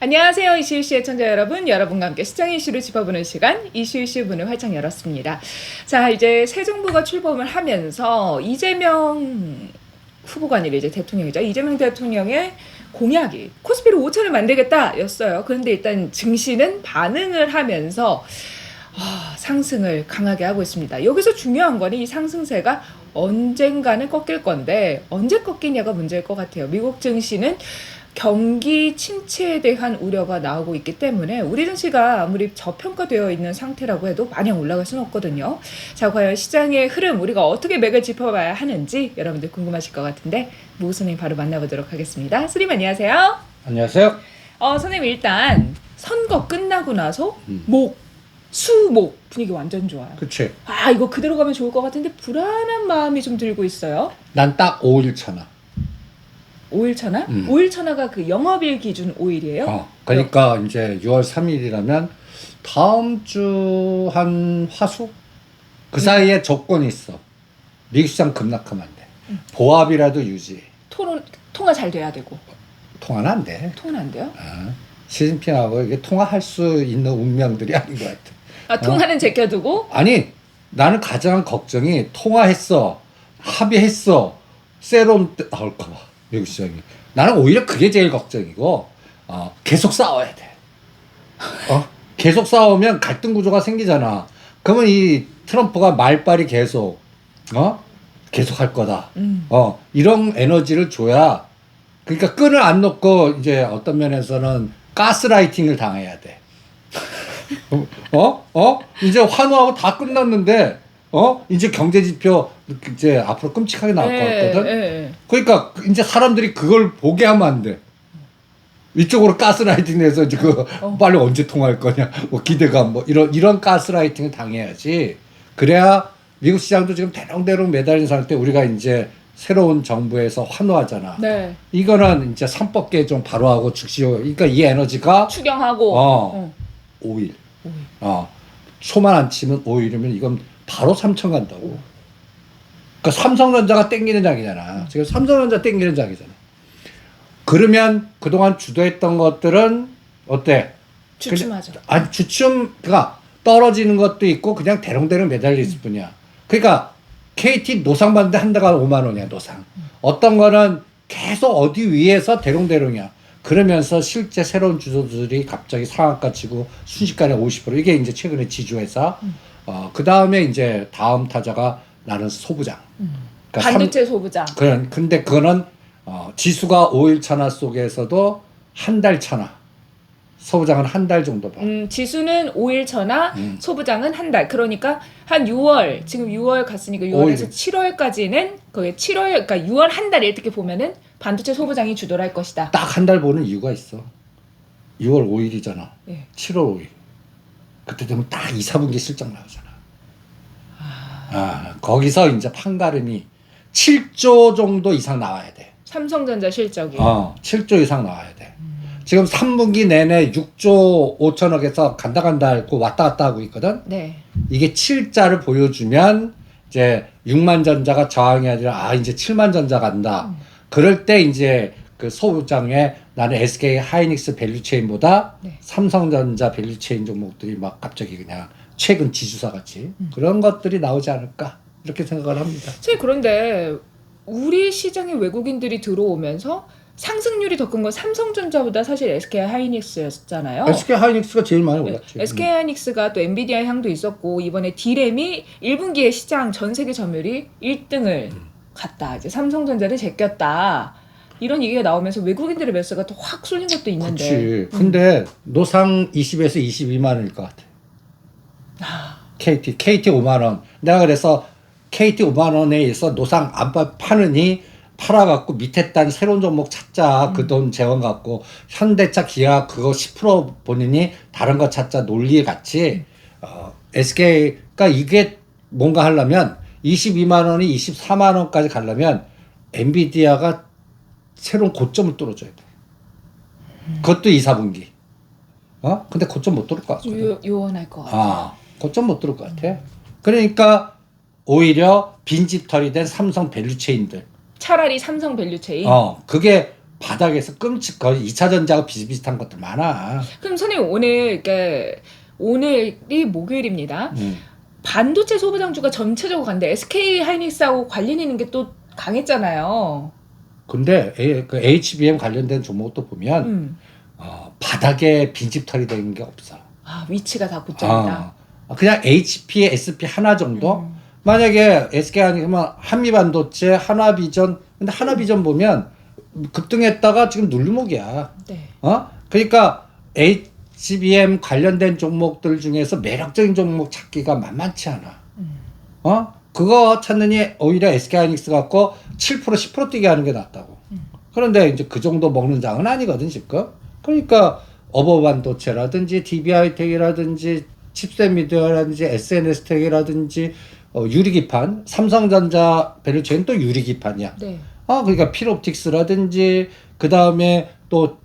안녕하세요. 이슈이슈 애청자 여러분. 여러분과 함께 시장 이슈를 짚어보는 시간 이슈이슈 문을 활짝 열었습니다. 자, 이제 새 정부가 출범을 하면서 이재명 후보가 아니라 이제 대통령이죠. 이재명 대통령의 공약이 코스피를 5천을 만들겠다였어요. 그런데 일단 증시는 반응을 하면서 상승을 강하게 하고 있습니다. 여기서 중요한 거는 이 상승세가 언젠가는 꺾일 건데 언제 꺾이냐가 문제일 것 같아요. 미국 증시는 경기 침체에 대한 우려가 나오고 있기 때문에 우리 증시가 아무리 저평가되어 있는 상태라고 해도 마냥 올라갈 수는 없거든요. 자, 과연 시장의 흐름 우리가 어떻게 맥을 짚어봐야 하는지 여러분들 궁금하실 것 같은데 모 선생님 바로 만나보도록 하겠습니다. 선생님 안녕하세요. 안녕하세요. 선생님 일단 선거 끝나고 나서 수목 분위기 완전 좋아요. 그치. 이거 그대로 가면 좋을 것 같은데 불안한 마음이 좀 들고 있어요. 난 딱 5일 차나. 5일 차나? 5일 차나가 그 영업일 기준 5일이에요? 그러니까 이제 6월 3일이라면 다음 주 한 화수? 그 사이에 조건이 있어. 미국 시장 급락하면 안 돼. 보합이라도 유지. 통화 잘 돼야 되고. 통화는 안 돼. 통화는 안 돼요? 시진핑하고 이게 통화할 수 있는 운명들이 아닌 것 같아. 통화는 제껴두고? 아니, 나는 가장 걱정이 통화했어. 합의했어. 세럼 나올까 봐. 미국 시장이. 나는 오히려 그게 제일 걱정이고, 계속 싸워야 돼. 계속 싸우면 갈등 구조가 생기잖아. 그러면 이 트럼프가 말빨이 계속 할 거다. 이런 에너지를 줘야, 그러니까 끈을 안 놓고 이제 어떤 면에서는 가스라이팅을 당해야 돼. 이제 환호하고 다 끝났는데, 이제 경제지표 이제 앞으로 끔찍하게 나올 것 같거든. 그러니까 이제 사람들이 그걸 보게 하면 안 돼. 이쪽으로 가스라이팅 해서 이제 빨리 언제 통화할 거냐, 뭐 기대감, 뭐 이런 가스라이팅을 당해야지. 그래야 미국 시장도 지금 대롱대롱 매달린 상태. 우리가 이제 새로운 정부에서 환호하잖아. 네. 이거는 이제 3법 개정 바로 하고 즉시. 그러니까 이 에너지가 추경하고 5일. 초만 안 치면 5일이면 이건 바로 3천 간다고. 그러니까 삼성전자가 땡기는 장이잖아. 지금 삼성전자 땡기는 장이잖아. 그러면 그동안 주도했던 것들은 어때? 주춤하죠. 아니 그러니까 떨어지는 것도 있고 그냥 대롱대롱 매달려 있을 뿐이야. 그러니까 KT 노상 받는데 한 달간 5만 원이야 노상. 어떤 거는 계속 어디 위에서 대롱대롱이야. 그러면서 실제 새로운 주도들이 갑자기 상한가 치고 순식간에 50% 이게 이제 최근에 지주회사. 그 다음에 이제 다음 타자가 나는 소부장. 그러니까 반도체 소부장. 근데 그거는 지수가 5일 차나 속에서도 한 달 차나. 소부장은 한 달 정도 봐. 지수는 5일 차나 소부장은 한 달. 그러니까 한 6월, 지금 6월 갔으니까 6월에서 7월까지는 거기 7월, 그러니까 6월 한 달 이렇게 보면은 반도체 소부장이 주도를 할 것이다. 딱 한 달 보는 이유가 있어. 6월 5일이잖아. 네. 7월 5일. 그때 되면 딱 2, 4분기 실적 나오잖아. 거기서 이제 판가름이 7조 정도 이상 나와야 돼. 삼성전자 실적이. 7조 이상 나와야 돼. 지금 3분기 내내 6조 5천억에서 간다 하고 왔다 갔다 하고 있거든. 네. 이게 7자를 보여주면 이제 6만 전자가 저항이 아니라 이제 7만 전자 간다. 그럴 때 이제 그 소부장에 나는 SK 하이닉스 밸류체인보다 삼성전자 밸류체인 종목들이 막 갑자기 그냥 최근 지주사 같이 그런 것들이 나오지 않을까 이렇게 생각을 합니다. 그런데 우리 시장에 외국인들이 들어오면서 상승률이 더 큰 건 삼성전자보다 사실 SK 하이닉스였잖아요. SK 하이닉스가 제일 많이 올랐지. SK 하이닉스가 또 엔비디아 향도 있었고 이번에 D램이 1분기에 시장 전 세계 점유율이 1등을 갔다. 이제 삼성전자를 제꼈다. 이런 얘기가 나오면서 외국인들의 매수가 또 확 쏠린 것도 있는데. 그렇지. 근데 노상 20에서 22만 원일 것 같아. KT 5만 원. 내가 그래서 KT 5만 원에 있어 노상 안 파느니 팔아갖고 밑에 딴 새로운 종목 찾자. 그 돈 재원 갖고 현대차 기아 그거 10% 본인이 다른 거 찾자 논리에 같이 SK가 이게 뭔가 하려면 22만 원이 24만 원까지 가려면 엔비디아가 새로운 고점을 뚫어줘야 돼. 그것도 2, 4분기. 근데 고점 못 뚫을 것 같거든. 요원할 것 같아. 고점 못 뚫을 것 같아. 그러니까 오히려 빈집털이 된 삼성 밸류체인들. 차라리 삼성 밸류체인. 그게 바닥에서 거의 2차 전지하고 비슷비슷한 것들 많아. 그럼 선생님 오늘이 목요일입니다. 음. 반도체 소부장주가 전체적으로 간데 SK 하이닉스하고 관련 있는 게 또 강했잖아요. 근데 그 HBM 관련된 종목도 보면 바닥에 빈집털이 되는 게 없어. 아, 위치가 다 고점이다. 그냥 HP, SP 하나 정도. 만약에 SK 하니까 한미반도체, 하나비전. 근데 하나비전 보면 급등했다가 지금 눌림목이야. 네. 그러니까 HBM 관련된 종목들 중에서 매력적인 종목 찾기가 만만치 않아. 그거 찾느니 오히려 SK하이닉스 갖고 7% 10% 뛰게 하는 게 낫다고. 그런데 이제 그 정도 먹는 장은 아니거든 지금. 그러니까 어버반도체라든지 DB하이텍이라든지 칩셋미디어라든지 SNS텍이라든지 유리기판, 삼성전자 밸류체인 또 유리기판이야. 네. 그러니까 필옵틱스라든지 그 다음에 또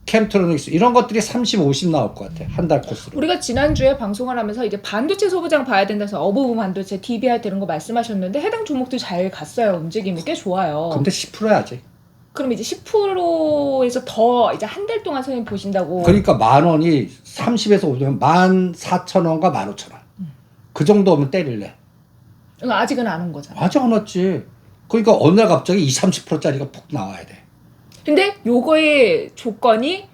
캠트로닉스 이런 것들이 30, 50 나올 것 같아. 한 달 코스로. 우리가 지난주에 방송을 하면서 이제 반도체 소부장 봐야 된다서 어버브 반도체, DB할 때 이런 거 말씀하셨는데 해당 종목도 잘 갔어요. 움직임이 꽤 좋아요. 근데 10%야지. 그럼 이제 10%에서 더 이제 한 달 동안 선생님 보신다고. 그러니까 10,000원이 30에서 50원 14,000원과 15,000원. 그 정도면 때릴래. 아직은 안 온 거잖아. 아직 안 왔지. 그러니까 어느 날 갑자기 20, 30%짜리가 푹 나와야 돼. 근데 요거의 조건이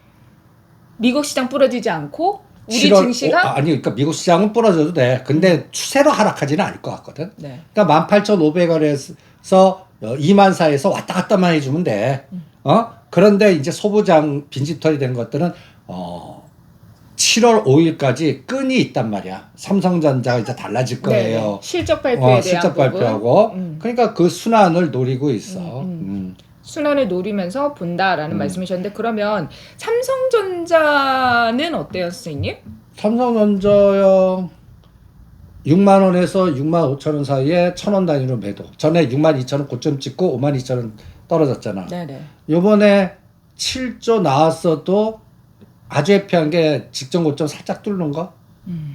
미국 시장 부러지지 않고 우리 7월, 증시가 아니 그러니까 미국 시장은 부러져도 돼. 근데 추세로 하락하지는 않을 것 같거든. 네. 그러니까 18,500원에서 24,000에서 왔다 갔다만 해주면 돼. 그런데 이제 소부장 빈집털이 된 것들은 7월 5일까지 끈이 있단 말이야. 삼성전자가 이제 달라질 거예요. 네. 실적 발표에 대한 실적 부분. 발표하고. 그러니까 그 순환을 노리고 있어. 순환을 노리면서 본다라는 말씀이셨는데 그러면 삼성전자는 어때요, 선생님? 삼성전자요 6만 원에서 6만 5천 원 사이에 1,000원 단위로 매도. 전에 6만 2천 원 고점 찍고 5만 2천 원 떨어졌잖아. 네네. 요번에 7조 나왔어도 아주 해피한 게 직전 고점 살짝 뚫는 거.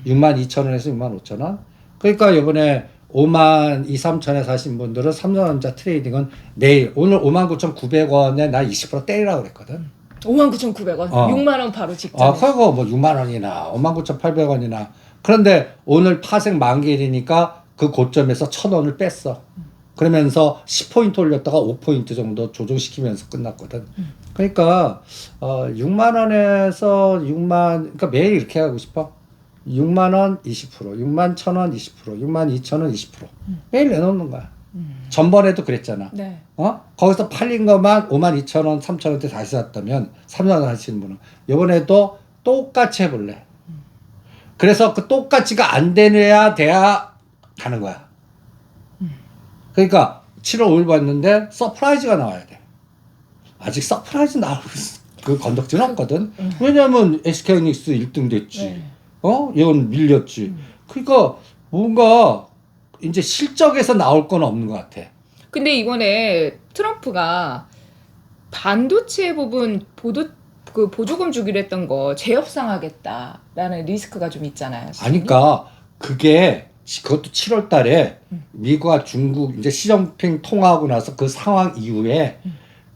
6만 2천 원에서 6만 5천 원. 그러니까 요번에 5만 2, 3천에 사신 분들은 삼성전자 트레이딩은 내일 오늘 5만 9,900원에 나 20% 때리라고 그랬거든. 59,900원. 6만 원 바로 직전. 그거 뭐 6만 원이나 59,800원이나. 그런데 오늘 파생 만기일이니까 그 고점에서 1,000원을 뺐어. 그러면서 10포인트 올렸다가 5포인트 정도 조정시키면서 끝났거든. 그러니까 6만 원에서 6만 그러니까 매일 이렇게 하고 싶어. 6만 원 20%, 6만 1,000원 20%, 6만 2천 원 20%. 매일 내놓는 거야. 전번에도 그랬잖아. 네. 거기서 팔린 것만 5만 2천 원, 3천 원대 다시 샀다면 3만 원 하시는 분은 이번에도 똑같이 해볼래. 그래서 그 똑같이가 안 돼야 가는 거야. 그러니까 7월 5일 봤는데 서프라이즈가 나와야 돼. 아직 서프라이즈 나올 그 건덕지는 없거든. 왜냐면 SK하이닉스 1등 됐지. 네. 이건 밀렸지. 그러니까 뭔가 이제 실적에서 나올 건 없는 것 같아. 근데 이번에 트럼프가 반도체 부분 보조금 주기로 했던 거 재협상하겠다라는 리스크가 좀 있잖아요. 선생님. 아니까 그것도 7월 달에 미국과 중국 이제 시진핑 통화하고 나서 그 상황 이후에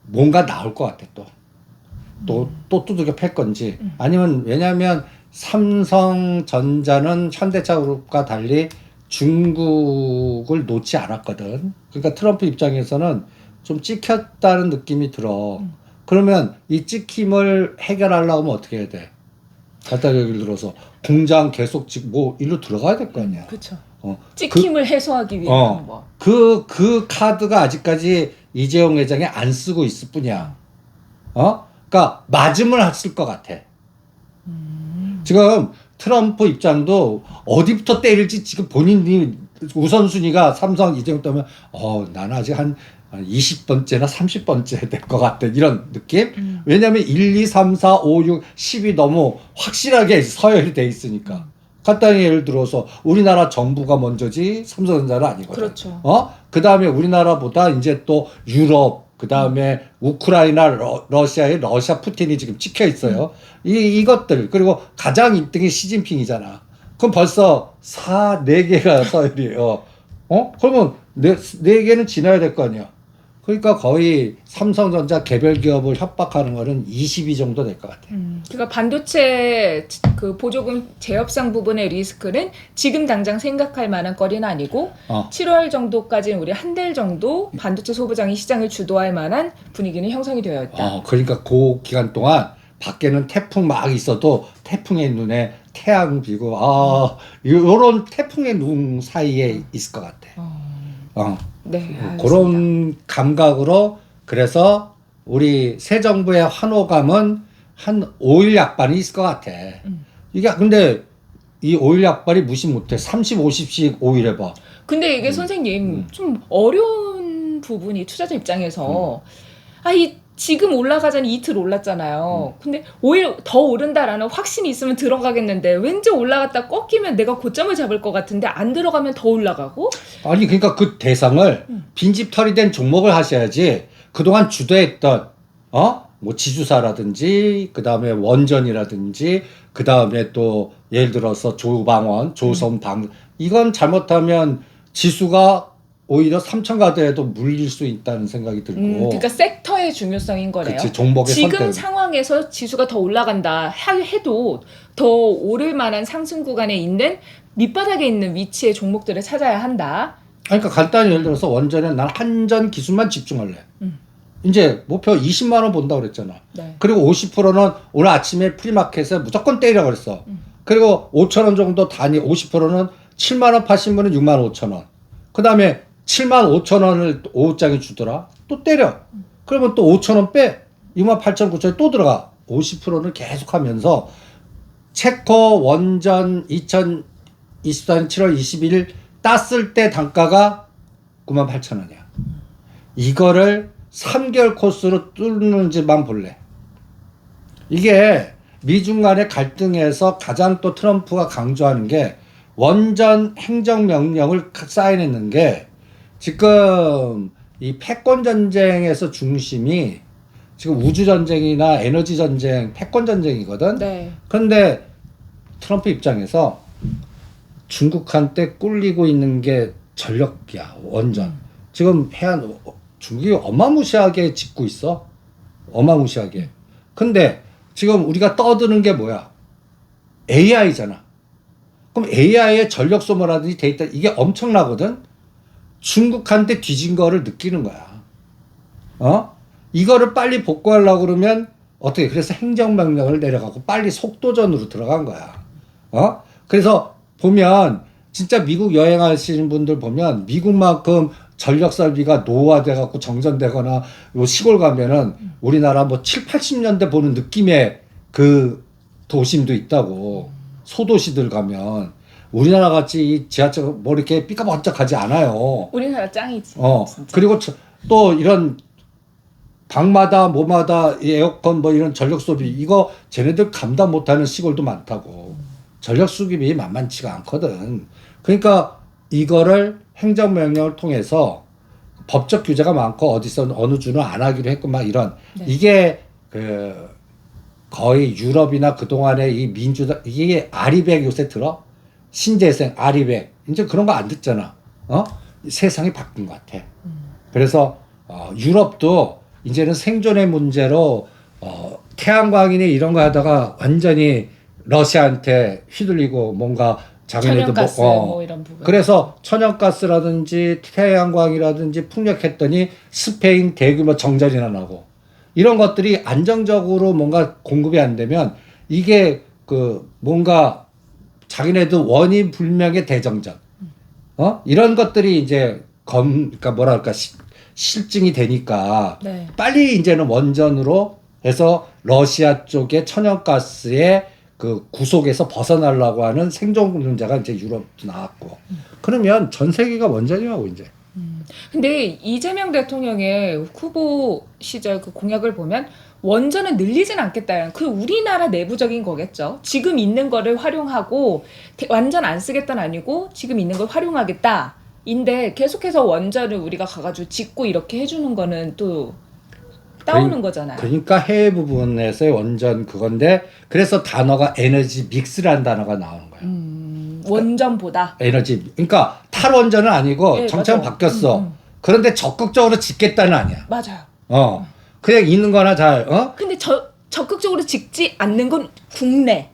뭔가 나올 것 같아 또 두들겨 팰 건지 아니면 왜냐하면 삼성전자는 현대차그룹과 달리 중국을 놓지 않았거든. 그러니까 트럼프 입장에서는 좀 찍혔다는 느낌이 들어. 그러면 이 찍힘을 해결하려고 하면 어떻게 해야 돼? 갖다 예를 들어서 공장 계속 뭐 일로 들어가야 될 거 아니야. 그렇죠. 찍힘을 해소하기 위한 방법. 그 카드가 아직까지 이재용 회장이 안 쓰고 있을 뿐이야. 그러니까 맞음을 했을 것 같아. 지금 트럼프 입장도 어디부터 때릴지 지금 본인이 우선순위가 삼성 이재용 떠면 나는 아직 한 20번째나 30번째 될 것 같아. 이런 느낌? 왜냐면 1, 2, 3, 4, 5, 6, 10이 너무 확실하게 서열이 돼 있으니까. 간단히 예를 들어서 우리나라 정부가 먼저지 삼성전자는 아니거든. 그렇죠. 그 다음에 우리나라보다 이제 또 유럽, 그 다음에 우크라이나, 러시아의 러시아 푸틴이 지금 찍혀 있어요. 이것들 그리고 가장 1등이 시진핑이잖아. 그럼 벌써 4개가 서열이에요. 그러면 네 개는 지나야 될 거 아니야. 그러니까 거의 삼성전자 개별 기업을 협박하는 거는 22 정도 될 것 같아요. 그러니까 반도체 그 보조금 재협상 부분의 리스크는 지금 당장 생각할 만한 거리는 아니고 7월 정도까지는 우리 한 달 정도 반도체 소부장이 시장을 주도할 만한 분위기는 형성이 되어 있다. 그러니까 그 기간 동안 밖에는 태풍 막 있어도 태풍의 눈에 태양 비고 요런 태풍의 눈 사이에 있을 것 같아. 네, 알겠습니다. 그런 감각으로 그래서 우리 새 정부의 환호감은 한 5일 약반이 있을 것 같아. 이게 근데 이 5일 약반이 무시 못해. 30, 50씩 5일 해봐. 근데 이게 선생님 좀 어려운 부분이 투자자 입장에서 이 지금 올라가자니 이틀 올랐잖아요. 근데 오히려 더 오른다라는 확신이 있으면 들어가겠는데 왠지 올라갔다 꺾이면 내가 고점을 잡을 것 같은데 안 들어가면 더 올라가고? 아니 그러니까 그 대상을 빈집털이 된 종목을 하셔야지 그동안 주도했던 뭐 지주사라든지 그다음에 원전이라든지 그다음에 또 예를 들어서 조방원, 조선방 이건 잘못하면 지수가 오히려 3천 가더라도 물릴 수 있다는 생각이 들고. 그러니까 섹터의 중요성인 거네요. 그치, 종목의 지금 선택. 상황에서 지수가 더 올라간다 해도 더 오를 만한 상승 구간에 있는 밑바닥에 있는 위치의 종목들을 찾아야 한다. 그러니까 간단히 예를 들어서 원전에 난 한전 기술만 집중할래. 이제 목표 20만 원 본다고 그랬잖아. 네. 그리고 50%는 오늘 아침에 프리마켓에 무조건 때리라고 그랬어. 그리고 5천 원 정도 단위 50%는 7만 원 파신 분은 6만 5천 원. 그 다음에 7만 5천 원을 5장이 주더라. 또 때려. 그러면 또 5천 원 빼. 6만 8천 9천 원이 또 들어가. 50%를 계속 하면서 체코 원전 2024년 7월 21일 땄을 때 단가가 9만 8천 원이야. 이거를 3개월 코스로 뚫는지만 볼래. 이게 미중 간의 갈등에서 가장 또 트럼프가 강조하는 게 원전 행정명령을 사인했는 게 지금 이 패권 전쟁에서 중심이 지금 우주 전쟁이나 에너지 전쟁, 패권 전쟁이거든. 네. 그런데 트럼프 입장에서 중국한테 꿀리고 있는 게 전력이야, 원전. 지금 중국이 어마무시하게 짓고 있어. 어마무시하게. 근데 지금 우리가 떠드는 게 뭐야? AI잖아. 그럼 AI의 전력 소모라든지 데이터 이게 엄청나거든. 중국한테 뒤진 거를 느끼는 거야. 이거를 빨리 복구하려고 그러면 어떻게? 그래서 행정명령을 내려가고 빨리 속도전으로 들어간 거야. 그래서 보면 진짜 미국 여행하시는 분들 보면 미국만큼 전력 설비가 노후화돼 갖고 정전되거나 요 시골 가면은 우리나라 뭐 7, 80년대 보는 느낌의 그 도심도 있다고. 소도시들 가면 우리나라 같이 지하철 뭐 이렇게 삐까번쩍하지 않아요. 우리나라 짱이지. 진짜. 그리고 또 이런 방마다 뭐마다 에어컨 뭐 이런 전력 소비 이거 쟤네들 감당 못하는 시골도 많다고. 전력 수급이 만만치가 않거든. 그러니까 이거를 행정명령을 통해서 법적 규제가 많고 어디서 어느 주는 안 하기로 했고 막 이런 이게 그 거의 유럽이나 그동안의 이 민주당 이게 아리백 요새 들어? 신재생 아리백 이제 그런 거 안 듣잖아. 세상이 바뀐 것 같아. 그래서 유럽도 이제는 생존의 문제로 태양광이니 이런 거 하다가 완전히 러시아한테 휘둘리고 뭔가 자기네도 천연가스 뭐 이런 부분. 그래서 천연가스라든지 태양광이라든지 풍력했더니 스페인 대규모 정전이나 나고 이런 것들이 안정적으로 뭔가 공급이 안 되면 이게 그 뭔가 자기네도 원인 불명의 대정전 이런 것들이 이제 그러니까 뭐랄까 실증이 되니까 빨리 이제는 원전으로 해서 러시아 쪽의 천연가스의 그 구속에서 벗어나려고 하는 생존 문제가 이제 유럽도 나왔고 그러면 전 세계가 원전이라고 이제. 근데 이재명 대통령의 후보 시절 그 공약을 보면 원전은 늘리진 않겠다는 그 우리나라 내부적인 거겠죠. 지금 있는 거를 활용하고 완전 안 쓰겠다는 아니고 지금 있는 걸 활용하겠다. 인데 계속해서 원전을 우리가 가가지고 짓고 이렇게 해주는 거는 또 따오는 거잖아요. 그러니까 해외 부분에서의 원전 그건데 그래서 단어가 에너지 믹스라는 단어가 나오는 거예요. 원전보다 에너지 그러니까 탈원전은 아니고 정체는 바뀌었어. 그런데 적극적으로 짓겠다는 아니야. 맞아요. 그냥 있는 거나 근데 적극적으로 짓지 않는 건 국내.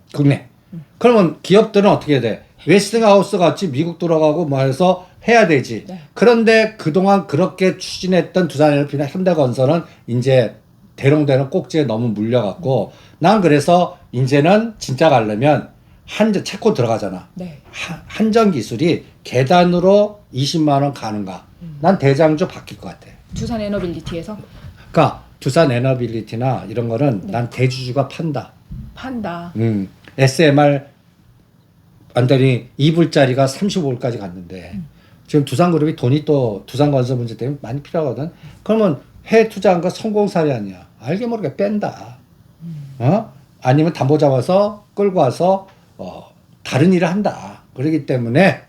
그러면 기업들은 어떻게 돼? 웨스팅하우스 같이 미국 들어가고 뭐 해서 해야 되지. 네. 그런데 그동안 그렇게 추진했던 두산에너지나 현대건설은 이제 대롱대롱 꼭지에 너무 물려갖고 난 그래서 이제는 진짜 가려면 체코 들어가잖아. 네. 한전 기술이 계단으로 20만 원 가는가? 난 대장주 바뀔 것 같아. 두산 에너빌리티에서 그러니까 두산 에너빌리티나 이런 거는 네. 난 대주주가 판다. SMR 완전히 2불짜리가 35불까지 갔는데 지금 두산그룹이 돈이 또 두산건설 문제 때문에 많이 필요하거든. 그러면 해외 투자한 거 성공 사례 아니야. 알게 모르게 뺀다. 아니면 담보 잡아서 끌고 와서 다른 일을 한다. 그렇기 때문에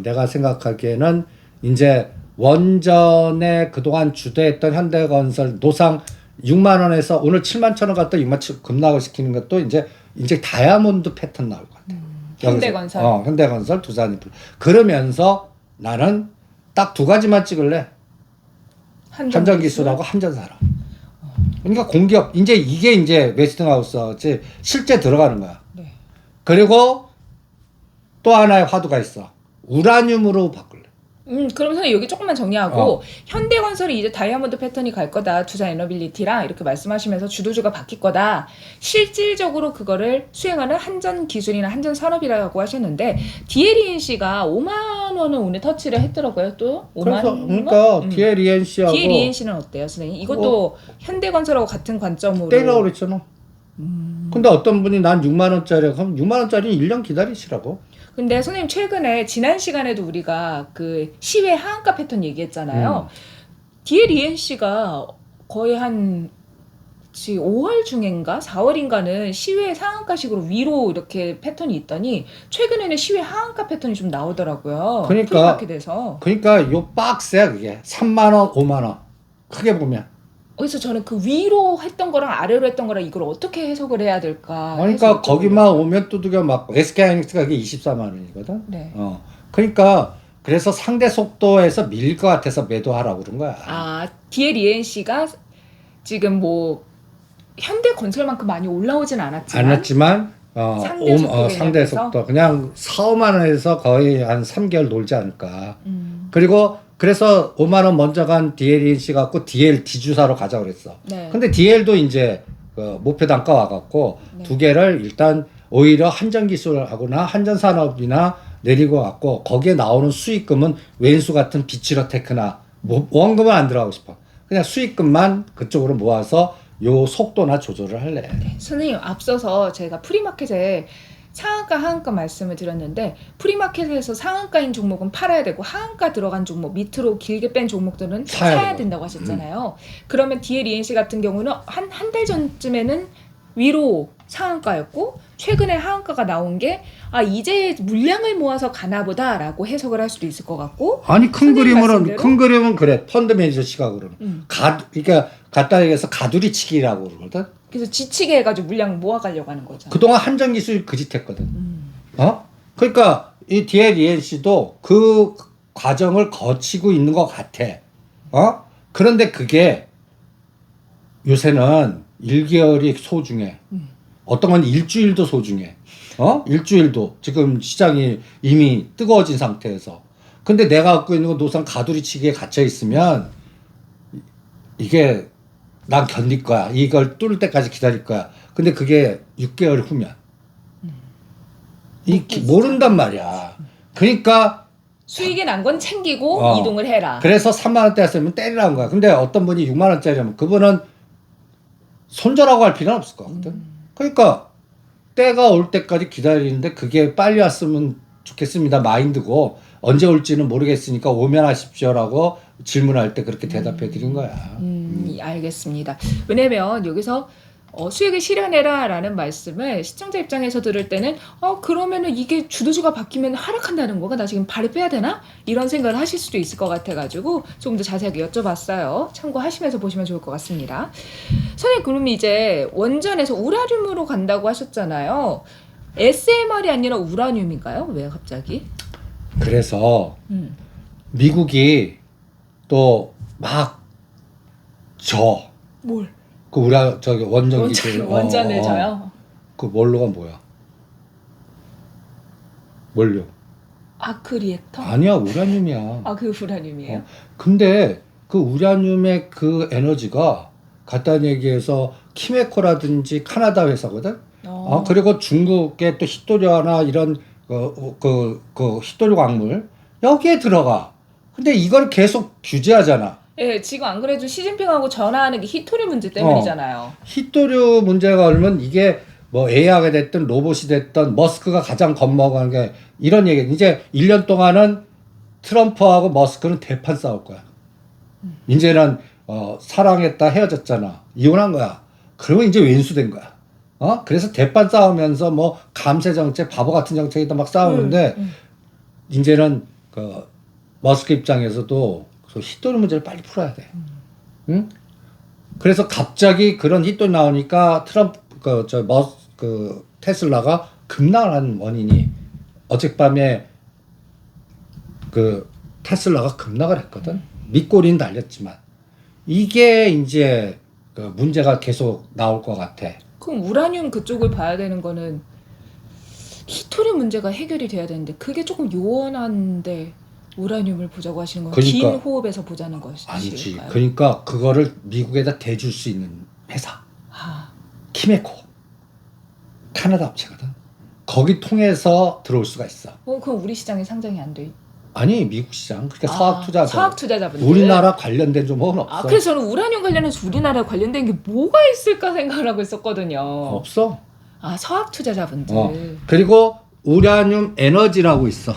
내가 생각하기에는 이제 원전에 그동안 주도했던 현대건설 노상 6만 원에서 오늘 7만 천 원 갔다 6만 7 급락을 시키는 것도 이제 다이아몬드 패턴 나올 것 같아. 현대건설. 현대건설 두산이 그러면서 나는 딱 두 가지만 찍을래. 한전기술하고 한전사랑. 그러니까 공기업 이게 이제 웨스팅하우스 실제 들어가는 거야. 네. 그리고 또 하나의 화두가 있어. 우라늄으로 바꿀래. 그러면서 여기 조금만 정리하고 현대건설이 이제 다이아몬드 패턴이 갈 거다. 두산 에너빌리티랑 이렇게 말씀하시면서 주도주가 바뀔 거다. 실질적으로 그거를 수행하는 한전기술이나 한전산업이라고 하셨는데 DLENC가 5만 원을 오늘 터치를 했더라고요. 또 5만 원? 그러니까 DLENC하고 DLENC는 어때요, 선생님? 이것도 현대건설하고 같은 관점으로 때리라고 그랬잖아. 근데 어떤 분이 난 6만 원짜리 그럼 6만 원짜리 1년 기다리시라고. 근데 선생님 최근에 지난 시간에도 우리가 그 시외 하한가 패턴 얘기했잖아요. DLENC가 거의 한 5월 중인가 4월인가는 시외 상한가식으로 위로 이렇게 패턴이 있더니 최근에는 시외 하한가 패턴이 좀 나오더라고요. 프리마켓에서. 그러니까 요 박스야 그게 3만 원, 5만 원 크게 보면. 그래서 저는 그 위로 했던 거랑 아래로 했던 거랑 이걸 어떻게 해석을 해야 될까? 그러니까 거기만 오면 두들겨 맞고 SK하이닉스가 그게 24만 원이거든. 네. 그러니까 그래서 상대 속도에서 밀릴 것 같아서 매도하라고 그런 거야. DLENC가 지금 뭐 현대건설만큼 많이 올라오진 않았지만 상대 속도 그냥 4, 5만 원에서 거의 한 3개월 놀지 않을까. 그리고 그래서 5만 원 먼저 간 DLENC 갖고 DL 디주사로 가자 그랬어. 네. 근데 DL도 이제 목표 단가 와갖고 두 개를 일단 오히려 한전기술하거나 한전산업이나 내리고 갖고 거기에 나오는 수익금은 왼수 같은 비치러테크나 원금은 안 들어가고 싶어. 그냥 수익금만 그쪽으로 모아서 요 속도나 조절을 할래. 네. 선생님 앞서서 제가 프리마켓에 상한가 하한가 말씀을 드렸는데 프리마켓에서 상한가인 종목은 팔아야 되고 하한가 들어간 종목 밑으로 길게 뺀 종목들은 사야 된다고 하셨잖아요. 그러면 DLENC 같은 경우는 한 달 전쯤에는 위로 상한가였고 최근에 하한가가 나온 게 이제 물량을 모아서 가나 보다라고 해석을 할 수도 있을 것 같고. 아니 큰 그림은 그래. 펀드 매니저 시각으로는 그러니까 갖다 얘기해서 가두리 치기라고 그러거든. 그래서 지치게 해가지고 물량 모아가려고 하는 거죠. 그동안 한전기술이 그 짓 했거든. 그러니까 이 DLENC도 그 과정을 거치고 있는 것 같아. 그런데 그게 요새는 1개월이 소중해. 어떤 건 일주일도 소중해. 일주일도 지금 시장이 이미 뜨거워진 상태에서. 근데 내가 갖고 있는 거 노상 가두리치기에 갇혀 있으면 이게 난 견딜 거야. 이걸 뚫을 때까지 기다릴 거야. 근데 그게 6개월 후면 모른단 말이야. 그러니까 수익이 난 건 챙기고 이동을 해라. 그래서 3만 원대 했으면 때리라는 거야. 근데 어떤 분이 6만 원짜리면 그분은 손절하고 할 필요는 없을 것 같거든. 그러니까 때가 올 때까지 기다리는데 그게 빨리 왔으면 좋겠습니다. 마인드고 언제 올지는 모르겠으니까 오면 하십시오라고 질문할 때 그렇게 대답해 드린 거야. 알겠습니다. 왜냐면 여기서 수익을 실현해라라는 말씀을 시청자 입장에서 들을 때는 그러면은 이게 주도주가 바뀌면 하락한다는 거가 나 지금 발을 빼야 되나? 이런 생각을 하실 수도 있을 것 같아가지고 조금 더 자세하게 여쭤봤어요. 참고하시면서 보시면 좋을 것 같습니다. 선생님 그럼 이제 원전에서 우라늄으로 간다고 하셨잖아요. SMR이 아니라 우라늄인가요? 왜 갑자기? 그래서 미국이 또 막 저. 뭘? 그 우리 저기 원전기들 원전을 져요? 그 뭘로가 뭐야? 뭘요? 아크 리액터? 아니야, 우라늄이야. 아, 그 우라늄이에요? 근데 그 우라늄의 그 에너지가 간단히 얘기해서 키메코라든지 카나다 회사거든. 그리고 중국의 또 히토리아나 이런 그 히토리 광물 여기에 들어가. 근데 이걸 계속 규제하잖아. 예, 지금 안 그래도 시진핑하고 전화하는 게 히토리 문제 때문이잖아요. 히토류 문제가 얼면 이게 뭐 AI가 됐든 로봇이 됐든 머스크가 가장 겁먹은 게 이런 얘기. 이제 1년 동안은 트럼프하고 머스크는 대판 싸울 거야. 이제는 사랑했다 헤어졌잖아. 이혼한 거야. 그러면 이제 왼수된 거야. 그래서 대판 싸우면서 뭐 감세 정책, 바보 같은 정책이다 막 싸우는데 이제는 그 머스크 입장에서도 그 히토리 문제를 빨리 풀어야 돼. 응? 그래서 갑자기 그런 히토리 나오니까 트럼프 그 테슬라가 급락한 원인이 어젯밤에 그 테슬라가 급락을 했거든. 밑꼬리는 달렸지만 이게 이제 그 문제가 계속 나올 것 같아. 그럼 우라늄 그쪽을 봐야 되는 거는 히토리 문제가 해결이 돼야 되는데 그게 조금 요원한데 우라늄을 보자고 하시는 건 그러니까, 긴 호흡에서 보자는 것이실까요? 아니지. 그러니까 그거를 미국에다 대줄 수 있는 회사. 키메코. 카나다 업체거든. 거기 통해서 들어올 수가 있어. 그럼 우리 시장에 상장이 안 돼? 아니, 미국 시장. 그러니까 서학 투자자. 서학 투자자분들. 우리나라 관련된 종목은 없어. 그래서 저는 우라늄 관련해서 우리나라에 관련된 게 뭐가 있을까 생각을 하고 있었거든요. 없어. 서학 투자자분들. 그리고 우라늄 에너지라고 있어.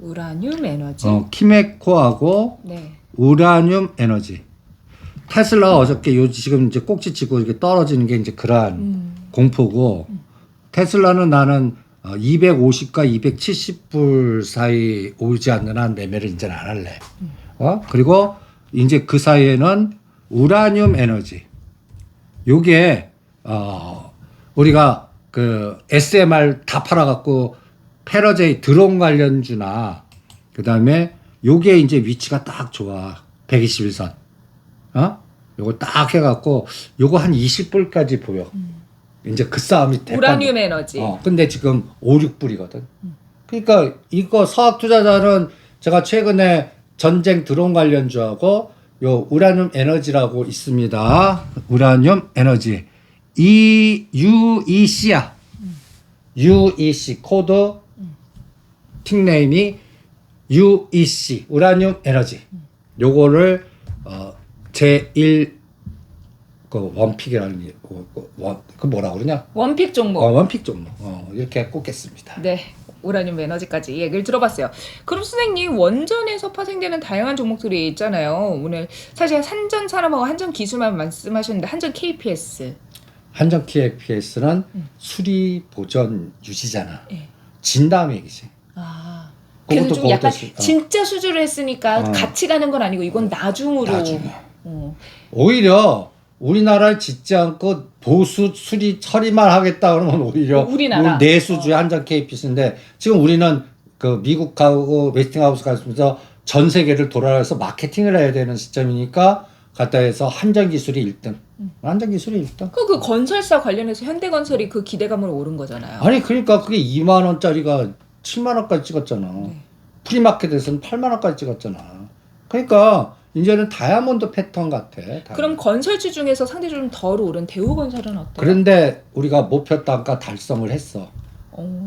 우라늄 에너지. 키메코하고 네. 우라늄 에너지. 테슬라가 어저께 지금 이제 꼭지치고 이렇게 떨어지는 게 이제 그러한 공포고, 테슬라는 나는 250과 270불 사이 오지 않는 한 매매를 이제는 안 할래. 그리고 이제 그 사이에는 우라늄 에너지. 요게 우리가 그 SMR 다 팔아갖고 페러제이 드론 관련주나 그다음에 요게 이제 위치가 딱 좋아. 121선. 요거 딱 해갖고 요거 한 20불까지 보여. 이제 그 싸움이 우라늄 에너지. 근데 지금 5, 6불이거든. 그러니까 이거 서학 투자자는 제가 최근에 전쟁 드론 관련주하고 요 우라늄 에너지라고 있습니다. 우라늄 에너지. UEC야. UEC 코드 틱네임이 UEC 우라늄 에너지. 요거를 제1 그 원픽이라는 게 그 뭐라 그러냐? 원픽 종목. 원픽 종목. 이렇게 꼽겠습니다. 네. 우라늄 에너지까지 얘기를 들어봤어요. 그럼 선생님 원전에서 파생되는 다양한 종목들이 있잖아요. 오늘 사실 한전 산업하고 한전 기술만 말씀하셨는데 한전 KPS. 한전 KPS는 수리 보전 유지잖아. 네. 진 다음 얘기지. 그래서 좀 약간 진짜 수주를 했으니까 같이 가는 건 아니고 이건 나중으로. 나중에. 오히려 우리나라를 짓지 않고 보수 수리 처리만 하겠다 그러면 오히려 우리나라 내수주의 한전 KPS인데 지금 우리는 그 미국하고 웨스팅하우스 가면서 전 세계를 돌아서 마케팅을 해야 되는 시점이니까 갖다 해서 한전 기술이 1등. 한전 기술이 1등. 그 건설사 관련해서 현대건설이 그 기대감으로 오른 거잖아요. 아니 그러니까 그게 2만 원짜리가 7만 원까지 찍었잖아. 네. 프리마켓에서는 8만 원까지 찍었잖아. 그러니까 이제는 다이아몬드 패턴 같아. 그럼 건설주 중에서 상대적으로 덜 오른 대우건설은 어때요? 그런데 우리가 목표 단가 달성을 했어.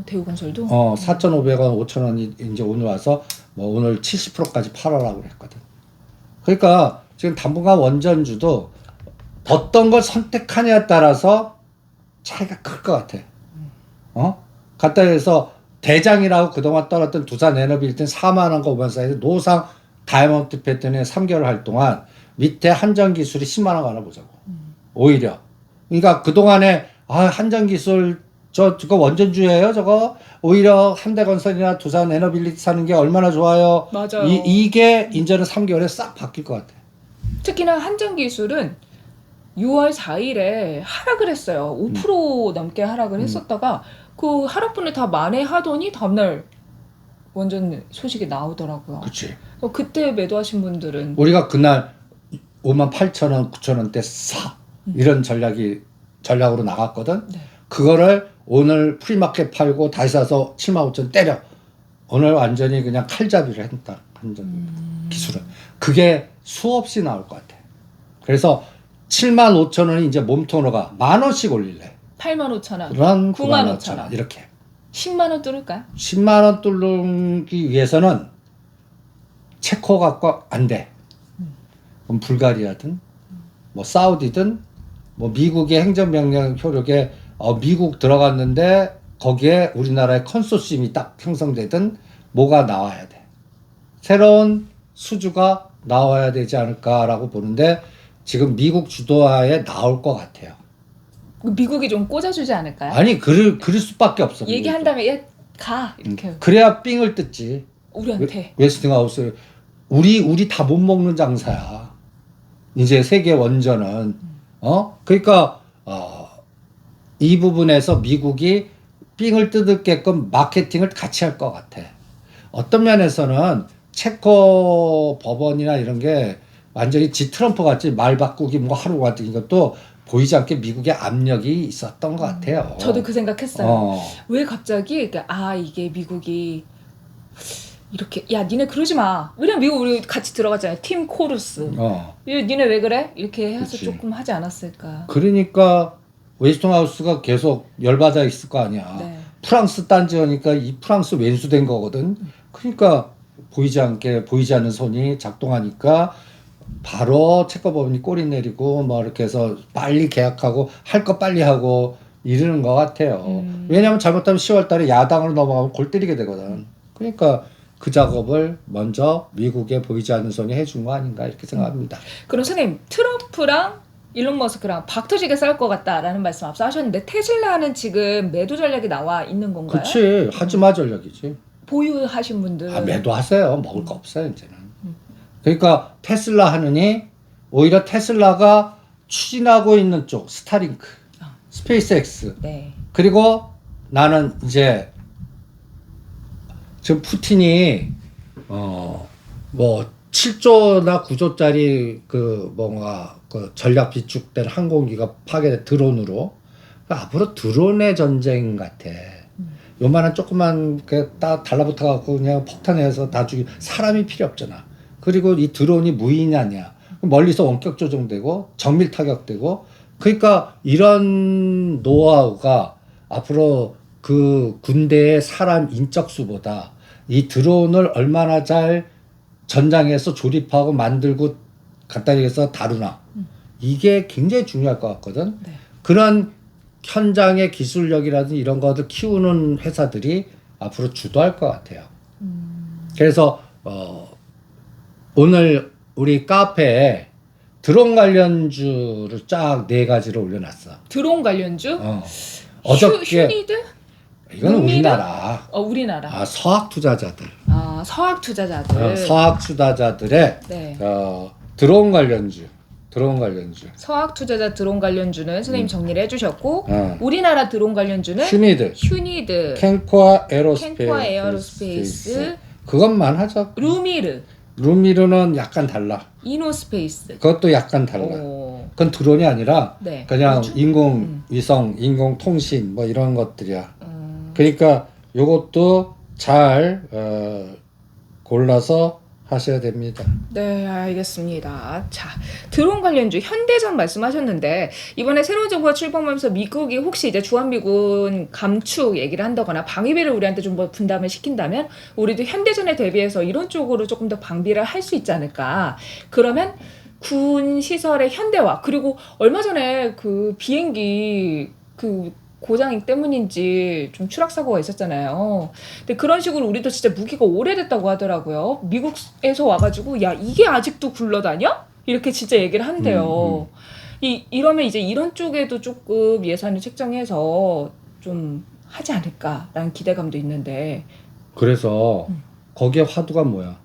대우건설도? 4,500원, 5,000원이 이제 오늘 와서 뭐 오늘 70%까지 팔아라고 그랬거든. 그러니까 지금 당분간 원전주도 어떤 걸 선택하냐에 따라서 차이가 클 것 같아. 갖다 해서 대장이라고 그동안 떨었던 두산 에너비 1등 4만 원과 5만 원 사이에서 노상 다이아몬드 패턴에 3개월 할 동안 밑에 한전기술이 10만 원 가나 보자고. 오히려. 그러니까 그동안에 한전기술 저거 원전주예요 저거. 오히려 현대건설이나 두산 에너빌리티 사는 게 얼마나 좋아요. 맞아요. 이게 이제는 3개월에 싹 바뀔 것 같아. 특히나 한전기술은 6월 4일에 하락을 했어요. 5% 넘게 하락을 했었다가 그 하락분을 다 만회하더니 다음날 원전 소식이 나오더라고요. 그치. 그때 매도하신 분들은 우리가 그날 58,000원, 9,000원대 사 이런 전략으로 나갔거든. 네. 그거를 오늘 프리마켓 팔고 다시 사서 75,000원 때려. 오늘 완전히 그냥 칼잡이를 했다. 기술은. 그게 수없이 나올 것 같아. 그래서 75,000원이 이제 몸통으로 가. 10,000원씩 올릴래. 85,000원, 그런 95,000원. 95,000원. 이렇게. 10만 원 뚫을까요? 10만 원 뚫기 위해서는 체코 갖고 안 돼. 그럼 불가리아든 뭐 사우디든 뭐 미국의 행정명령 효력에 미국 들어갔는데 거기에 우리나라의 컨소시엄이 딱 형성되든 뭐가 나와야 돼. 새로운 수주가 나와야 되지 않을까라고 보는데 지금 미국 주도하에 나올 것 같아요. 미국이 좀 꽂아주지 않을까요? 아니 그럴 수밖에 없어. 얘기한 다음에 얘 가 이렇게 그래야 삥을 뜯지. 우리한테. 웨스팅하우스 우리 다 못 먹는 장사야. 이제 세계 원전은 그러니까 이 부분에서 미국이 삥을 뜯을게끔 마케팅을 같이 할 것 같아. 어떤 면에서는 체코 법원이나 이런 게 완전히 지 트럼프 같이 말 바꾸기 뭐 하루 같은 것도 보이지 않게 미국의 압력이 있었던 것 같아요. 저도 그 생각했어요. 왜 갑자기 이게 미국이 이렇게 야 니네 그러지 마. 왜냐면 미국 우리 같이 들어갔잖아요. 팀 코루스. 니네 왜 그래? 이렇게 해서 그치. 조금 하지 않았을까. 그러니까 웨스팅하우스가 계속 열받아 있을 거 아니야. 네. 프랑스 딴지하니까 이 프랑스 왼수된 거거든. 그러니까 보이지 않는 손이 작동하니까 바로 체코법원이 꼬리 내리고 뭐 이렇게 해서 빨리 계약하고 할 거 빨리 하고 이러는 것 같아요. 왜냐하면 잘못하면 10월 달에 야당으로 넘어가면 골 때리게 되거든. 그러니까 그 작업을 먼저 미국에 보이지 않는 손이 해준 거 아닌가 이렇게 생각합니다. 그럼 선생님 트럼프랑 일론 머스크랑 박터지게 싸울 것 같다라는 말씀 앞서 하셨는데 테슬라는 지금 매도 전략이 나와 있는 건가요? 그렇지. 하지마 전략이지. 보유하신 분들. 매도하세요. 먹을 거 없어요 이제는. 그러니까 테슬라 하느니 오히려 테슬라가 추진하고 있는 쪽 스타링크, 스페이스X. 네. 그리고 나는 이제 지금 푸틴이 뭐 7조나 9조짜리 그 뭔가 그 전략 비축된 항공기가 파괴된 드론으로 그러니까 앞으로 드론의 전쟁 같아. 요만한 조그만 딱 달라붙어 갖고 그냥 폭탄해서 다 죽이 사람이 필요 없잖아. 그리고 이 드론이 무인이 아니야. 멀리서 원격 조종되고 정밀 타격되고 그러니까 이런 노하우가 앞으로 그 군대의 사람 인적 수보다 이 드론을 얼마나 잘 전장에서 조립하고 만들고 간단히 해서 다루나 이게 굉장히 중요할 것 같거든. 네. 그런 현장의 기술력이라든지 이런 것들 키우는 회사들이 앞으로 주도할 것 같아요. 그래서 오늘 우리 카페에 드론 관련주를 쫙 4가지를 올려놨어. 드론 관련주? 어저께 휴니드? 이건 루미드? 우리나라. 우리나라. 서학 투자자들. 서학 투자자들. 서학 투자자들의 네. 드론 관련주. 서학 투자자 드론 관련주는 선생님 정리를 해주셨고 어. 우리나라 드론 관련주는 휴니드, 캔코아 캔코아 에어로스페이스, 그것만 하자. 루미르는 약간 달라. 이노스페이스. 그것도 약간 달라. 그건 드론이 아니라 네. 그냥 그렇죠? 인공위성, 인공통신 뭐 이런 것들이야. 그러니까 요것도 잘 골라서 하셔야 됩니다. 네, 알겠습니다. 자, 드론 관련주 현대전 말씀하셨는데 이번에 새로운 정부가 출범하면서 미국이 혹시 이제 주한미군 감축 얘기를 한다거나 방위비를 우리한테 좀 뭐 분담을 시킨다면 우리도 현대전에 대비해서 이런 쪽으로 조금 더 방비를 할 수 있지 않을까. 그러면 군 시설의 현대화 그리고 얼마 전에 그 비행기 그 고장 때문인지 좀 추락 사고가 있었잖아요. 근데 그런 식으로 우리도 진짜 무기가 오래됐다고 하더라고요. 미국에서 와가지고 야 이게 아직도 굴러다녀? 이렇게 진짜 얘기를 한대요. 이러면 이제 이런 쪽에도 조금 예산을 책정해서 좀 하지 않을까라는 기대감도 있는데. 그래서 거기에 화두가 뭐야?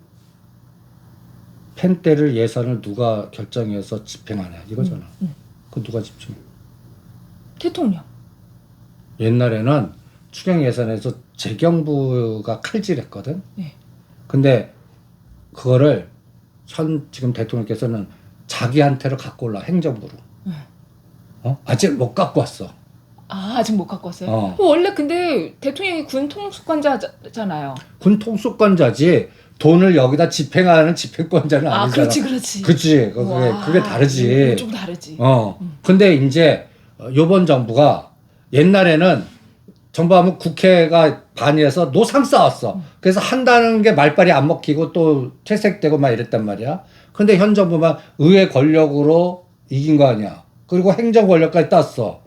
펜대를 예산을 누가 결정해서 집행하냐 이거잖아. 그 누가 집행? 대통령. 옛날에는 추경 예산에서 재경부가 칼질했거든. 네. 근데 그거를 현 지금 대통령께서는 자기한테로 갖고 올라 행정부로. 아직 못 갖고 왔어. 아직 못 갖고 왔어요. 어. 원래 근데 대통령이 군 통수권자잖아요. 군 통수권자지 돈을 여기다 집행하는 집행권자는 아니잖아. 그렇지. 그치. 그게 다르지. 좀 다르지. 근데 이제 요번 정부가 옛날에는 정부하면 국회가 반의해서 노상 쌓았어. 그래서 한다는 게 말빨이 안 먹히고 또 퇴색되고 막 이랬단 말이야. 근데 현 정부만 의회 권력으로 이긴 거 아니야. 그리고 행정 권력까지 땄어.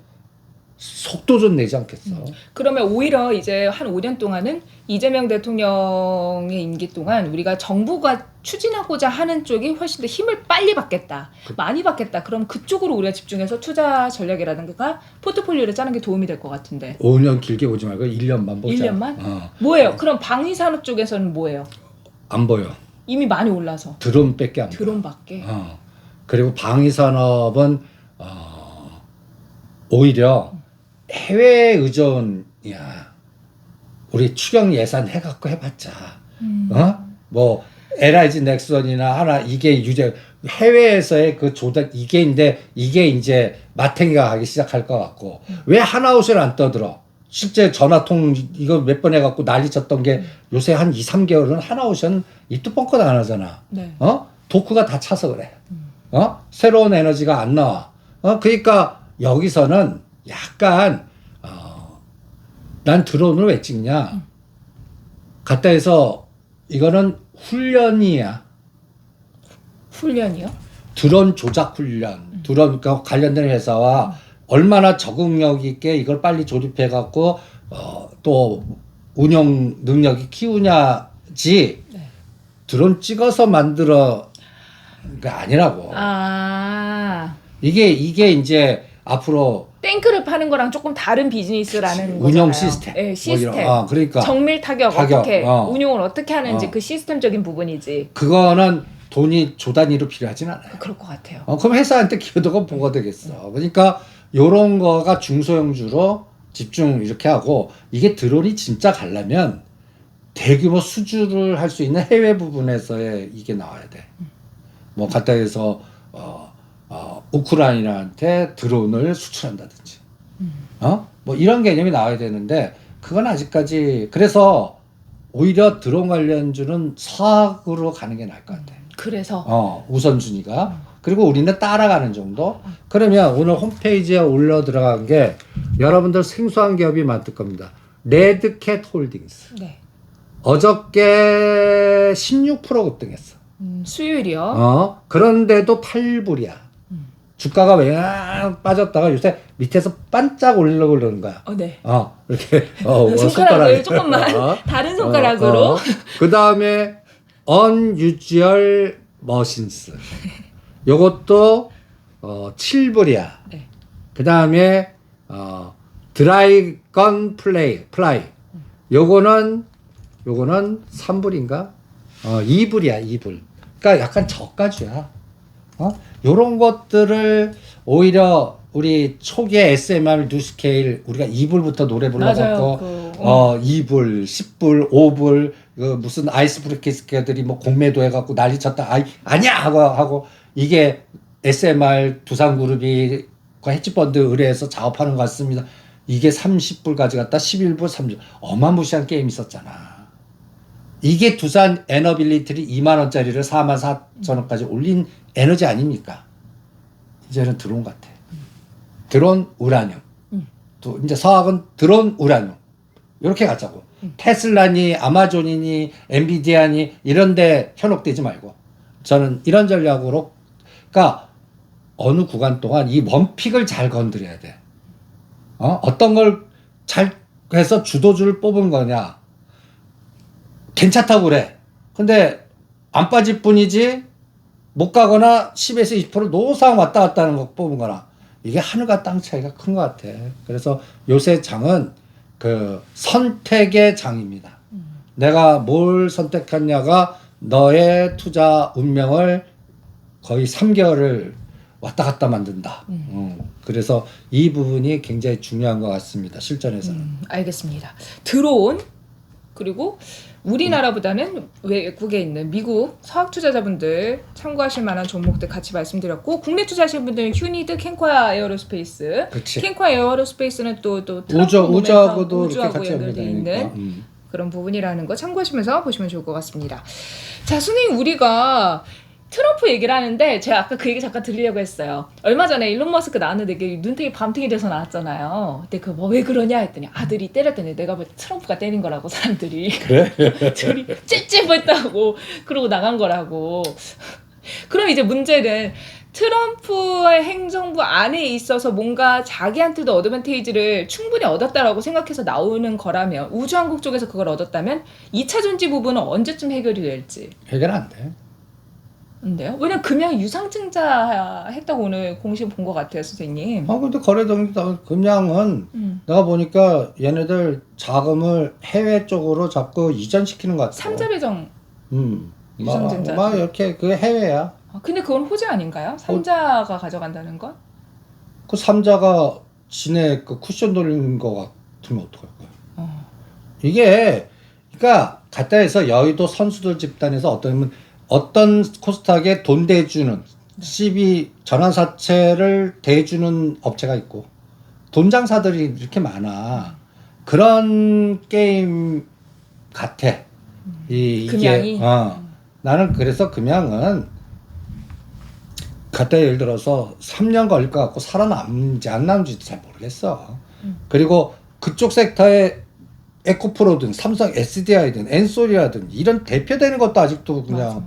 속도 좀 내지 않겠어. 그러면 오히려 이제 한 5년 동안은 이재명 대통령의 임기 동안 우리가 정부가 추진하고자 하는 쪽이 훨씬 더 힘을 빨리 받겠다. 많이 받겠다. 그럼 그쪽으로 우리가 집중해서 투자 전략이라든가 포트폴리오를 짜는 게 도움이 될 것 같은데. 5년 길게 보지 말고 1년만 보자. 1년만? 뭐예요? 그럼 방위산업 쪽에서는 뭐예요? 안 보여. 이미 많이 올라서. 드론밖에 안 보여. 드론밖에. 그리고 방위산업은 오히려 해외 의존이야. 우리 추경 예산 해갖고 해봤자, 뭐 LIG 넥슨이나 하나 이게 유제 해외에서의 그 조달 이게 이제 마탱이가 가기 시작할 것 같고 왜 하나웃을 안 떠들어? 실제 전화통 이거 몇 번 해갖고 난리 쳤던 게 요새 한 2, 3개월은 하나웃은 입도 뻥끗 안 하잖아. 네. 도크가 다 차서 그래. 새로운 에너지가 안 나와. 그러니까 여기서는 약간 난 드론을 왜 찍냐? 갖다 해서 이거는 훈련이야. 훈련이요? 드론 조작 훈련. 드론 그러니까 관련된 회사와 얼마나 적응력 있게 이걸 빨리 조립해 갖고 또 운영 능력이 키우냐지. 네. 드론 찍어서 만들어 가 아니라고. 이게 이제 앞으로 탱크를 파는 거랑 조금 다른 비즈니스라는 운영 거잖아요. 시스템. 네, 시스템. 뭐 이런, 그러니까 정밀 타격 어떻게 운용을 어떻게 하는지 어. 그 시스템적인 부분이지. 그거는 돈이 조 단위로 필요하진 않아요. 그럴 것 같아요. 그럼 회사한테 기여도가 뭐가 되겠어. 그러니까 요런 거가 중소형주로 집중 이렇게 하고 이게 드론이 진짜 가려면 대규모 수주를 할 수 있는 해외 부분에서의 이게 나와야 돼. 뭐 갖다 해서 우크라이나한테 드론을 수출한다든지, 뭐 이런 개념이 나와야 되는데 그건 아직까지 그래서 오히려 드론 관련주는 서학으로 가는 게 나을 것 같아. 그래서 우선순위가 그리고 우리는 따라가는 정도. 그러면 오늘 홈페이지에 올려 들어간 게 여러분들 생소한 기업이 많을 겁니다. 레드캣 홀딩스. 네. 어저께 16% 급등했어. 수요일이요. 그런데도 8불이야. 주가가 왜 빠졌다가 요새 밑에서 반짝 올리려고 그러는 거야. 네. 이렇게 손가락을 조금만 다른 손가락으로. 그 다음에 unusual machines. 요것도 7불이야. 네. 그 다음에 드라이건 플라이. 요거는 3불인가? 2불이야, 2불. 그러니까 약간 저가주야. 요런 것들을 오히려 우리 초기에 SMR 뉴스케일 우리가 2불부터 노래 불러갖고 2불, 10불, 5불 그 무슨 아이스 브레이크들이 뭐 공매도 해갖고 난리 쳤다. 아니야 하고 이게 SMR 두산그룹이 그 헤지펀드 의뢰해서 작업하는 것 같습니다. 이게 30불까지 갔다 11불, 30불 어마무시한 게임 있었잖아. 이게 두산 에너빌리티를 2만 원짜리를 4만 4천 원까지 올린 에너지 아닙니까? 이제는 드론 같아. 드론 우라늄. 또 이제 서학은 드론 우라늄. 이렇게 가자고. 테슬라니 아마존이니 엔비디아니 이런데 현혹되지 말고 저는 이런 전략으로 그러니까 어느 구간 동안 이 원픽을 잘 건드려야 돼. 어떤 걸 잘 해서 주도주를 뽑은 거냐. 괜찮다고 그래. 근데 안 빠질 뿐이지 못 가거나 10에서 20% 노상 왔다 갔다 하는 거 뽑은 거나 이게 하늘과 땅 차이가 큰 것 같아. 그래서 요새 장은 그 선택의 장입니다. 내가 뭘 선택했냐가 너의 투자 운명을 거의 3개월을 왔다 갔다 만든다. 그래서 이 부분이 굉장히 중요한 것 같습니다. 실전에서는. 알겠습니다. 드론 그리고 우리나라보다는 외국에 있는 미국 서학 투자자분들 참고하실 만한 종목들 같이 말씀드렸고 국내 투자하시는 분들은 휴니드, 캔코아 에어로스페이스. 그치. 캔코아 에어로스페이스는 또 우주하고도 이렇게 우주하고 같이 연결되어 연결되니까. 있는 그런 부분이라는 거 참고하시면서 보시면 좋을 것 같습니다. 자, 선생님 우리가 트럼프 얘기를 하는데 제가 아까 그 얘기 잠깐 드리려고 했어요. 얼마 전에 일론 머스크 나왔는데 이게 눈탱이 밤탱이 돼서 나왔잖아요. 근데 그 뭐 왜 그러냐 했더니 아들이 때렸더니 내가 볼 때 트럼프가 때린 거라고 사람들이. 그래? 둘이 찝찝했다고 그러고 나간 거라고. 그럼 이제 문제는 트럼프의 행정부 안에 있어서 뭔가 자기한테도 어드밴테이지를 충분히 얻었다라고 생각해서 나오는 거라면 우주왕국 쪽에서 그걸 얻었다면 2차 전지 부분은 언제쯤 해결이 될지. 해결 안 돼. 근데요? 왜냐면 금양 유상증자 했다고 오늘 공식 본 것 같아요, 선생님. 근데 거래동기 금양은 내가 보니까 얘네들 자금을 해외 쪽으로 자꾸 이전시키는 것 같아. 삼자배정. 유상증자. 막 이렇게 그 해외야. 근데 그건 호재 아닌가요? 삼자가 가져간다는 건? 그 삼자가 지네 그 쿠션 돌린 거 같으면 어떡할 거야. 이게 그러니까 갖다 해서 여의도 선수들 집단에서 어떤 코스닥에 돈 대주는 CB 전환사채를 대주는 업체가 있고 돈 장사들이 이렇게 많아. 그런 게임 같아. 금양이? 나는 그래서 금양은 갖다 예를 들어서 3년 걸릴 것 같고 살아남는지 안 남는지도 잘 모르겠어. 그리고 그쪽 섹터에 에코프로든 삼성 SDI든 엔솔이라든 이런 대표되는 것도 아직도 그냥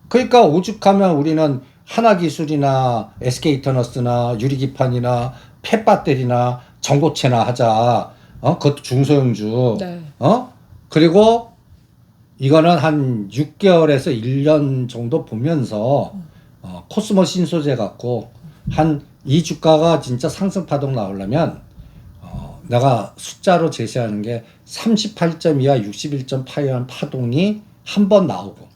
그러니까 오죽하면 우리는 하나기술이나 SK이터너스나 유리기판이나 펫배터리나 전고체나 하자. 그것도 중소형주. 네. 그리고 이거는 한 6개월에서 1년 정도 보면서 코스모 신소재 갖고 한 이 주가가 진짜 상승 파동 나오려면 내가 숫자로 제시하는 게 38.2와 61.8이라는 파동이 한 번 나오고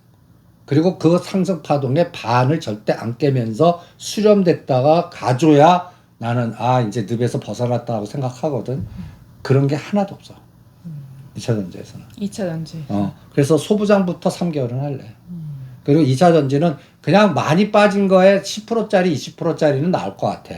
그리고 그 상승 파동의 반을 절대 안 깨면서 수렴됐다가 가줘야 나는 이제 늪에서 벗어났다고 생각하거든. 그런 게 하나도 없어. 2차 전지에서는. 2차 전지. 그래서 소부장부터 3개월은 할래. 그리고 2차 전지는 그냥 많이 빠진 거에 10%짜리 20%짜리는 나올 것 같아.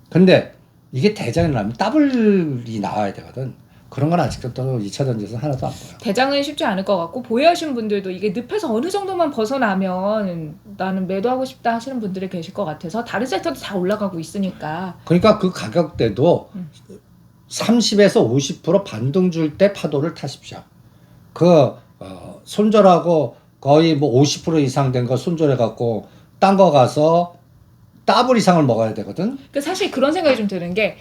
근데 이게 대장이 나면 더블이 나와야 되거든. 그런 건 아직도 또 2차 전지에서 하나도 안 보여. 대장은 쉽지 않을 것 같고 보유하신 분들도 이게 늪에서 어느 정도만 벗어나면 나는 매도하고 싶다 하시는 분들이 계실 것 같아서 다른 섹터도 다 올라가고 있으니까. 그러니까 그 가격대도 30에서 50% 반등 줄 때 파도를 타십시오. 손절하고 거의 뭐 50% 이상 된 거 손절해갖고 딴 거 가서 더블 이상을 먹어야 되거든. 그 사실 그런 생각이 좀 드는 게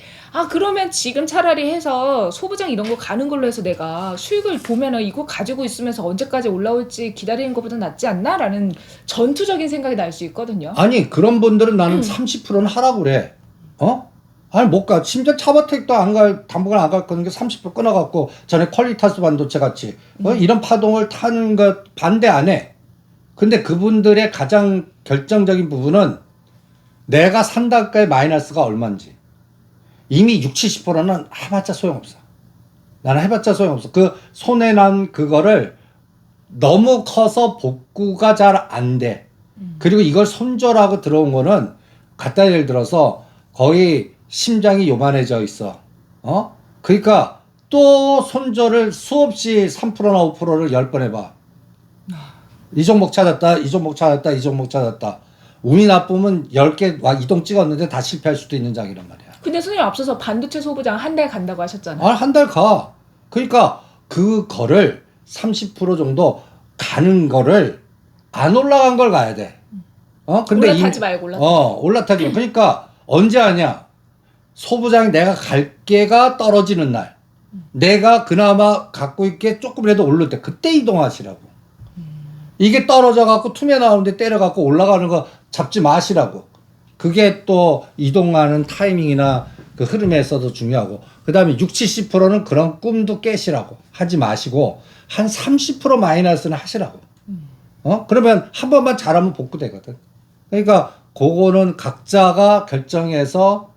그러면 지금 차라리 해서 소부장 이런 거 가는 걸로 해서 내가 수익을 보면은 이거 가지고 있으면서 언제까지 올라올지 기다리는 것보다 낫지 않나라는 전투적인 생각이 날 수 있거든요. 아니 그런 분들은 나는 30%는 하라고 그래. 아니 못 가. 심지어 차바텍도 안 갈, 당분간 안 갈 거는 게 30% 끊어갖고 전에 퀄리타스 반도체 같이 이런 파동을 타는 것 반대 안 해. 근데 그분들의 가장 결정적인 부분은 내가 산다가의 마이너스가 얼마인지. 이미 60, 70%는 해봤자 소용없어. 나는 해봤자 소용없어. 그 손해난 그거를 너무 커서 복구가 잘 안 돼. 그리고 이걸 손절하고 들어온 거는 갖다 예를 들어서 거의 심장이 요만해져 있어. 그러니까 또 손절을 수없이 3%나 5%를 10번 해봐. 이 종목 찾았다, 이 종목 찾았다, 이 종목 찾았다. 운이 나쁘면 10개 이동 찍었는데 다 실패할 수도 있는 장이란 말이야. 근데 선생님 앞서서 반도체 소부장 한 달 간다고 하셨잖아요. 한 달 가. 그러니까 그거를 30% 정도 가는 거를 안 올라간 걸 가야 돼. 근데 올라타지 말고 올라타지. 올라타지. 그러니까 언제 하냐? 소부장이 내가 갈 게가 떨어지는 날. 내가 그나마 갖고 있게 조금이라도 오를 때 그때 이동하시라고. 이게 떨어져 갖고 투매 나오는데 때려 갖고 올라가는 거 잡지 마시라고. 그게 또 이동하는 타이밍이나 그 흐름에서도 중요하고. 그다음에 60, 70%는 그런 꿈도 깨시라고. 하지 마시고 한 30% 마이너스는 하시라고. 그러면 한 번만 잘하면 복구되거든. 그러니까 그거는 각자가 결정해서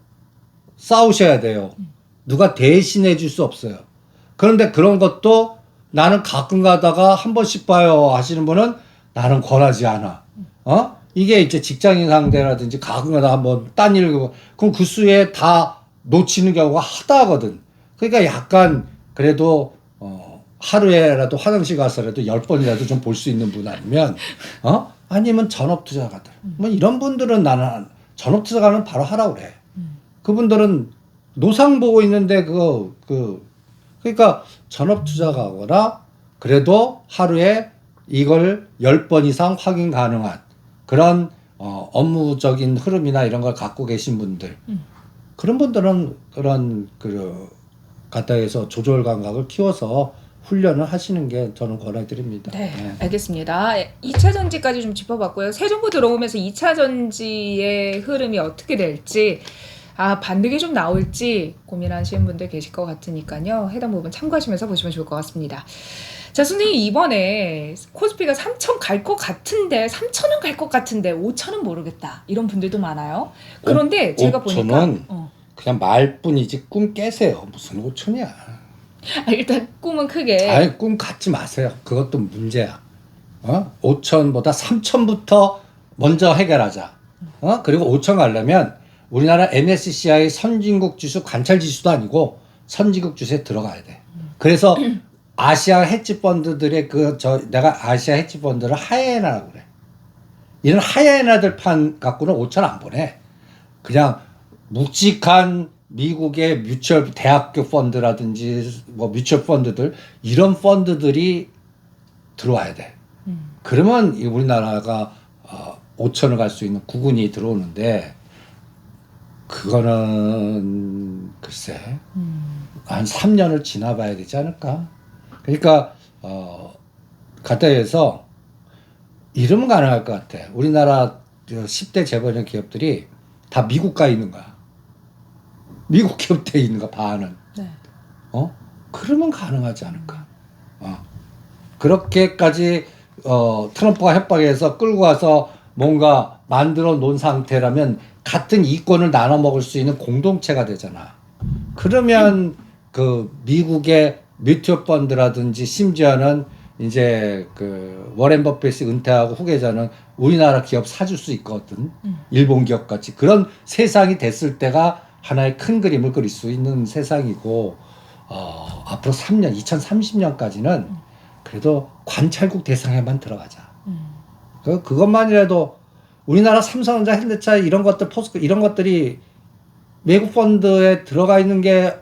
싸우셔야 돼요. 누가 대신해 줄 수 없어요. 그런데 그런 것도 나는 가끔 가다가 한 번씩 봐요 하시는 분은 나는 권하지 않아. 이게 이제 직장인 상대라든지 가끔 가다 한번 딴 일, 그럼 그 수에 다 놓치는 경우가 하다하거든. 그러니까 약간 그래도 하루에라도 화장실 가서라도 10번이라도 좀 볼 수 있는 분 아니면 아니면 전업투자가들 뭐 이런 분들은 나는 전업투자가는 바로 하라고 그래. 그분들은 노상 보고 있는데 그러니까 전업투자가거나 그래도 하루에 이걸 10번 이상 확인 가능한 그런 업무적인 흐름이나 이런 걸 갖고 계신 분들 그런 분들은 그런 가다에서 조절 감각을 키워서 훈련을 하시는 게 저는 권해드립니다. 네, 알겠습니다. 2차 전지까지 좀 짚어봤고요. 새 정부 들어오면서 2차 전지의 흐름이 어떻게 될지 반등이 좀 나올지 고민하시는 분들 계실 것 같으니까요. 해당 부분 참고하시면서 보시면 좋을 것 같습니다. 자, 선생님 이번에 코스피가 3천 갈 것 같은데 3천은 갈 것 같은데 5천은 모르겠다 이런 분들도 많아요. 그런데 제가 보니까 5천은 그냥 말뿐이지 꿈 깨세요. 무슨 5천이야. 일단 꿈은 크게. 아니 꿈 갖지 마세요. 그것도 문제야. 5천보다 3천부터 먼저 해결하자. 그리고 5천 가려면 우리나라 MSCI 선진국 지수 관찰 지수도 아니고 선진국 지수에 들어가야 돼. 그래서 아시아 헤지 펀드들의 내가 아시아 헤지 펀드를 하이에나라고 그래. 이런 하이에나들 판 갖고는 5천 안 보내. 그냥 묵직한 미국의 뮤추얼 대학교 펀드라든지 뭐 뮤추얼 펀드들 이런 펀드들이 들어와야 돼. 그러면 우리나라가 5천을 갈 수 있는 구군이 들어오는데 그거는 글쎄 한 3년을 지나봐야 되지 않을까. 그러니까 가다에서 이러면 가능할 것 같아. 우리나라 10대 재벌 기업들이 다 미국 가 있는 거야. 미국 기업대에 있는 거 반은. 네. 그러면 가능하지 않을까. 그렇게까지 트럼프가 협박해서 끌고 가서 뭔가 만들어 놓은 상태라면 같은 이권을 나눠 먹을 수 있는 공동체가 되잖아. 그러면 그 미국의 뮤추얼 펀드라든지 심지어는 이제 워렌 버핏이 은퇴하고 후계자는 우리나라 기업 사줄 수 있거든. 일본 기업 같이. 그런 세상이 됐을 때가 하나의 큰 그림을 그릴 수 있는 세상이고 앞으로 3년, 2030년까지는 그래도 관찰국 대상에만 들어가자. 그것만이라도 우리나라 삼성전자, 현대차 이런 것들, 포스코 이런 것들이 외국 펀드에 들어가 있는 게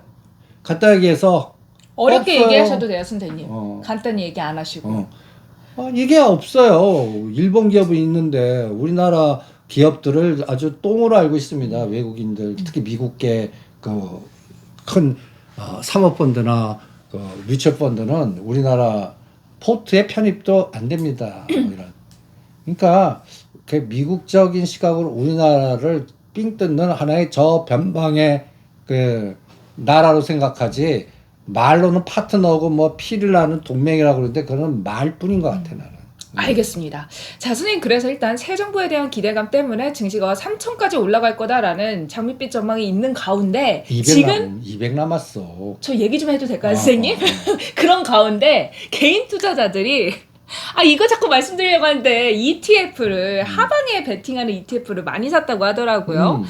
간단하게 얘기해서 어렵게 없어요. 얘기하셔도 돼요, 선생님. 간단히 얘기 안 하시고. 이게 없어요. 일본 기업이 있는데 우리나라 기업들을 아주 똥으로 알고 있습니다. 외국인들, 특히 미국계 큰 사모펀드나 뮤추얼 펀드는 우리나라 포트에 편입도 안 됩니다. 이런. 그러니까 미국적인 시각으로 우리나라를 삥 뜯는 하나의 저변방의 나라로 생각하지 말로는 파트너고 뭐 피를 나는 동맹이라고 그러는데 그건 말뿐인 것 같아 나는. 알겠습니다. 자, 선생님 그래서 일단 새 정부에 대한 기대감 때문에 증시가 3천까지 올라갈 거다라는 장밋빛 전망이 있는 가운데 200 지금 200 남았어. 저 얘기 좀 해도 될까요, 선생님? 그런 가운데 개인 투자자들이 이거 자꾸 말씀드리려고 하는데 ETF를 하방에 베팅하는 ETF를 많이 샀다고 하더라고요.